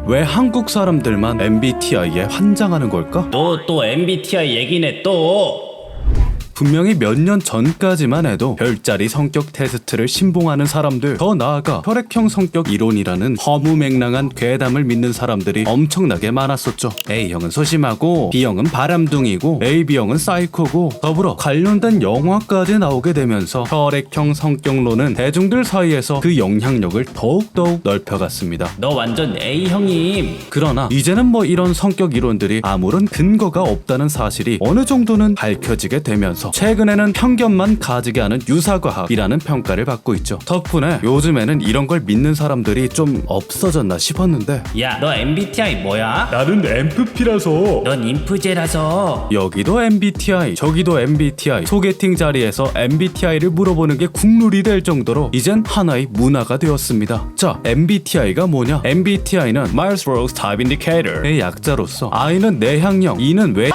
왜 한국 사람들만 MBTI에 환장하는 걸까? 또 MBTI 얘기네 또. 분명히 몇 년 전까지만 해도 별자리 성격 테스트를 신봉하는 사람들, 더 나아가 혈액형 성격 이론이라는 허무맹랑한 괴담을 믿는 사람들이 엄청나게 많았었죠. A형은 소심하고 B형은 바람둥이고 AB형은 사이코고, 더불어 관련된 영화까지 나오게 되면서 혈액형 성격론은 대중들 사이에서 그 영향력을 더욱더욱 넓혀갔습니다. 너 완전 A형임. 그러나 이제는 뭐 이런 성격 이론들이 아무런 근거가 없다는 사실이 어느 정도는 밝혀지게 되면서 최근에는 편견만 가지게 하는 유사과학이라는 평가를 받고 있죠. 덕분에 요즘에는 이런 걸 믿는 사람들이 좀 없어졌나 싶었는데, 야, 너 MBTI 뭐야? 나는 MFP라서. 넌 인프제라서. 여기도 MBTI 저기도 MBTI, 소개팅 자리에서 MBTI를 물어보는 게 국룰이 될 정도로 이젠 하나의 문화가 되었습니다. 자, MBTI가 뭐냐? MBTI는 Myers-Briggs Type Indicator의 약자로서 I는 내향형, E는 외...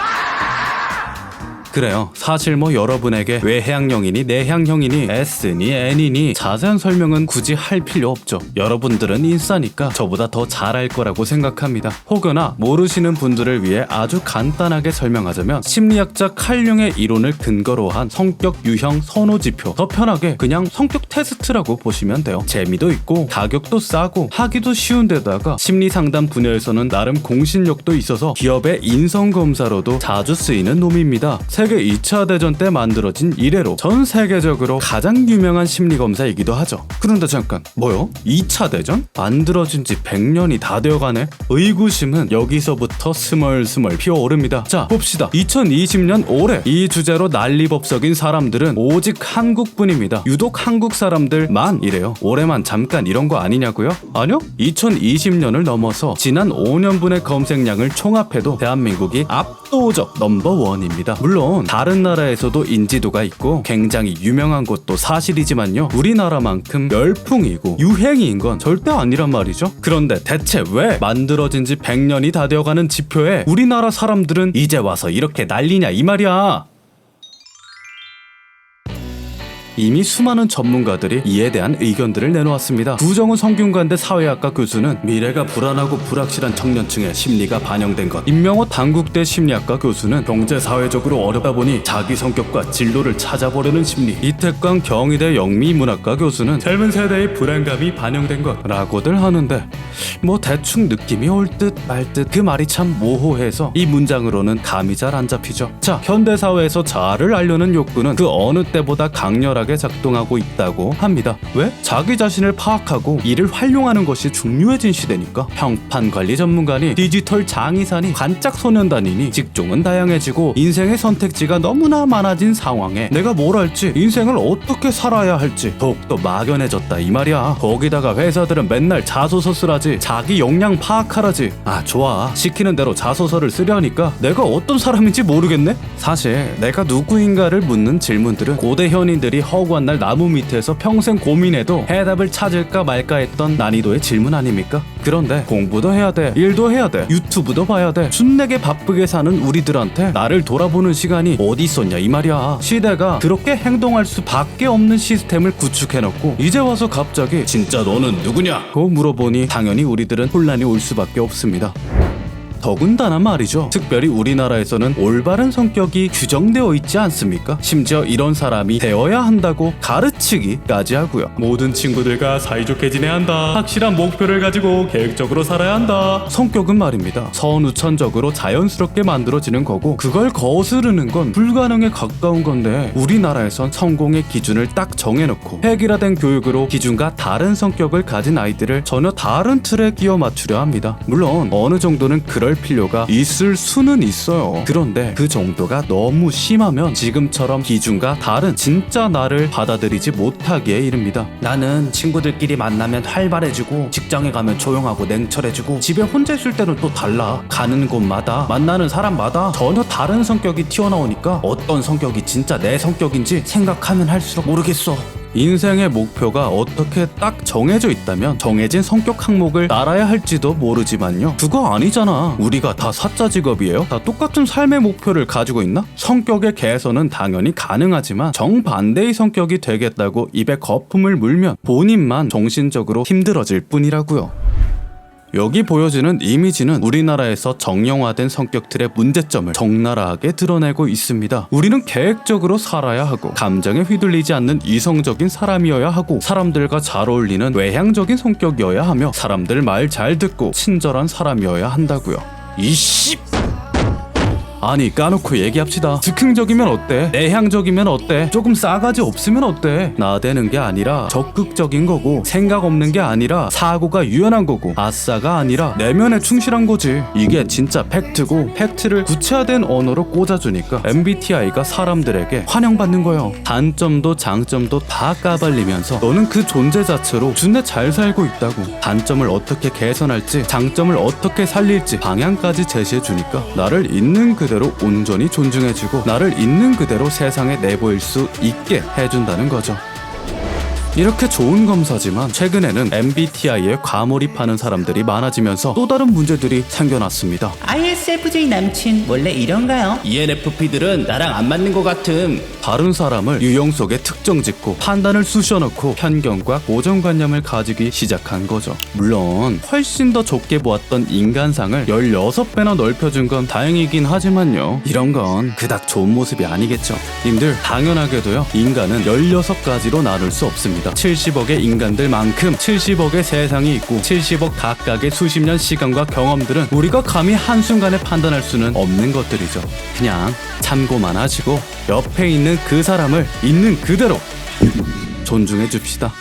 그래요. 사실 뭐 여러분에게 외향형이니 내향형이니 S니 N이니 자세한 설명은 굳이 할 필요 없죠. 여러분들은 인싸니까 저보다 더 잘할 거라고 생각합니다. 혹여나 모르시는 분들을 위해 아주 간단하게 설명하자면, 심리학자 칼 융의 이론을 근거로 한 성격 유형 선호지표, 더 편하게 그냥 성격 테스트라고 보시면 돼요. 재미도 있고 가격도 싸고 하기도 쉬운 데다가 심리상담 분야에서는 나름 공신력도 있어서 기업의 인성검사로도 자주 쓰이는 놈입니다. 세계 2차 대전 때 만들어진 이래로 전 세계적으로 가장 유명한 심리검사이기도 하죠. 그런데 잠깐, 뭐요? 2차 대전? 만들어진 지 100년이 다 되어가네? 의구심은 여기서부터 스멀스멀 피어오릅니다. 자, 봅시다. 2020년 올해 이 주제로 난리법석인 사람들은 오직 한국뿐입니다. 유독 한국 사람들만 이래요. 올해만 잠깐 이런 거 아니냐고요? 아니요? 2020년을 넘어서 지난 5년분의 검색량을 총합해도 대한민국이 압도적 넘버원입니다. 물론 다른 나라에서도 인지도가 있고 굉장히 유명한 것도 사실이지만요, 우리나라만큼 열풍이고 유행인 건 절대 아니란 말이죠. 그런데 대체 왜 만들어진 지 100년이 다 되어가는 지표에 우리나라 사람들은 이제 와서 이렇게 난리냐 이 말이야. 이미 수많은 전문가들이 이에 대한 의견들을 내놓았습니다. 구정훈 성균관대 사회학과 교수는 미래가 불안하고 불확실한 청년층의 심리가 반영된 것, 임명호 단국대 심리학과 교수는 경제사회적으로 어렵다 보니 자기 성격과 진로를 찾아보려는 심리, 이태광 경희대 영미문학과 교수는 젊은 세대의 불안감이 반영된 것 라고들 하는데, 뭐 대충 느낌이 올 듯 말 듯 그 말이 참 모호해서 이 문장으로는 감이 잘 안 잡히죠. 자, 현대사회에서 자아를 알려는 욕구는 그 어느 때보다 강렬하게 작동하고 있다고 합니다. 왜? 자기 자신을 파악하고 이를 활용하는 것이 중요해진 시대니까. 평판관리 전문가니 디지털 장의사니 관짝소년단이니 직종은 다양해지고 인생의 선택지가 너무나 많아진 상황에 내가 뭘 할지, 인생을 어떻게 살아야 할지 더욱더 막연해졌다 이 말이야. 거기다가 회사들은 맨날 자소서 쓰라지, 자기 역량 파악하라지. 아 좋아, 시키는 대로 자소서를 쓰려니까 내가 어떤 사람인지 모르겠네? 사실 내가 누구인가를 묻는 질문들은 고대 현인들이 허구한 날 나무 밑에서 평생 고민해도 해답을 찾을까 말까 했던 난이도의 질문 아닙니까? 그런데 공부도 해야 돼, 일도 해야 돼, 유튜브도 봐야 돼, 순내게 바쁘게 사는 우리들한테 나를 돌아보는 시간이 어디 있었냐 이 말이야. 시대가 그렇게 행동할 수밖에 없는 시스템을 구축해놓고 이제 와서 갑자기 진짜 너는 누구냐? 고 물어보니 당연히 우리들은 혼란이 올 수밖에 없습니다. 더군다나 말이죠, 특별히 우리나라에서는 올바른 성격이 규정되어 있지 않습니까? 심지어 이런 사람이 되어야 한다고 가르치기까지 하고요. 모든 친구들과 사이좋게 지내야 한다. 확실한 목표를 가지고 계획적으로 살아야 한다. 성격은 말입니다, 선우천적으로 자연스럽게 만들어지는 거고 그걸 거스르는 건 불가능에 가까운 건데, 우리나라에선 성공의 기준을 딱 정해놓고 획일화된 교육으로 기준과 다른 성격을 가진 아이들을 전혀 다른 틀에 끼워 맞추려 합니다. 물론 어느 정도는 그럴 필요가 있을 수는 있어요. 그런데 그 정도가 너무 심하면 지금처럼 기준과 다른 진짜 나를 받아들이지 못하기에 이릅니다. 나는 친구들끼리 만나면 활발해지고 직장에 가면 조용하고 냉철해지고 집에 혼자 있을 때는 또 달라. 가는 곳마다 만나는 사람마다 전혀 다른 성격이 튀어나오니까 어떤 성격이 진짜 내 성격인지 생각하면 할수록 모르겠어. 인생의 목표가 어떻게 딱 정해져 있다면 정해진 성격 항목을 따라야 할지도 모르지만요, 그거 아니잖아. 우리가 다 사짜 직업이에요? 다 똑같은 삶의 목표를 가지고 있나? 성격의 개선은 당연히 가능하지만 정반대의 성격이 되겠다고 입에 거품을 물면 본인만 정신적으로 힘들어질 뿐이라고요. 여기 보여지는 이미지는 우리나라에서 정형화된 성격들의 문제점을 적나라하게 드러내고 있습니다. 우리는 계획적으로 살아야 하고 감정에 휘둘리지 않는 이성적인 사람이어야 하고 사람들과 잘 어울리는 외향적인 성격이어야 하며 사람들 말 잘 듣고 친절한 사람이어야 한다고요. 이씨! 아니 까놓고 얘기합시다. 즉흥적이면 어때? 내향적이면 어때? 조금 싸가지 없으면 어때? 나대는 게 아니라 적극적인 거고 생각 없는 게 아니라 사고가 유연한 거고 아싸가 아니라 내면에 충실한 거지. 이게 진짜 팩트고 팩트를 구체화된 언어로 꽂아주니까 MBTI가 사람들에게 환영받는 거예요. 단점도 장점도 다 까발리면서 너는 그 존재 자체로 준내 잘 살고 있다고 단점을 어떻게 개선할지 장점을 어떻게 살릴지 방향까지 제시해주니까 나를 있는 그대로 온전히 존중해주고 나를 있는 그대로 세상에 내보일 수 있게 해준다는 거죠. 이렇게 좋은 검사지만 최근에는 MBTI에 과몰입하는 사람들이 많아지면서 또 다른 문제들이 생겨났습니다. ISFJ 남친 원래 이런가요? ENFP들은 나랑 안 맞는 것 같음. 다른 사람을 유형 속에 특정 짓고 판단을 쑤셔넣고 편견과 고정관념을 가지기 시작한 거죠. 물론 훨씬 더 좁게 보았던 인간상을 16배나 넓혀준 건 다행이긴 하지만요. 이런 건 그닥 좋은 모습이 아니겠죠. 님들 당연하게도요. 인간은 16가지로 나눌 수 없습니다. 70억의 인간들만큼 70억의 세상이 있고 70억 각각의 수십 년 시간과 경험들은 우리가 감히 한순간에 판단할 수는 없는 것들이죠. 그냥 참고만 하시고 옆에 있는 그 사람을 있는 그대로 존중해 줍시다.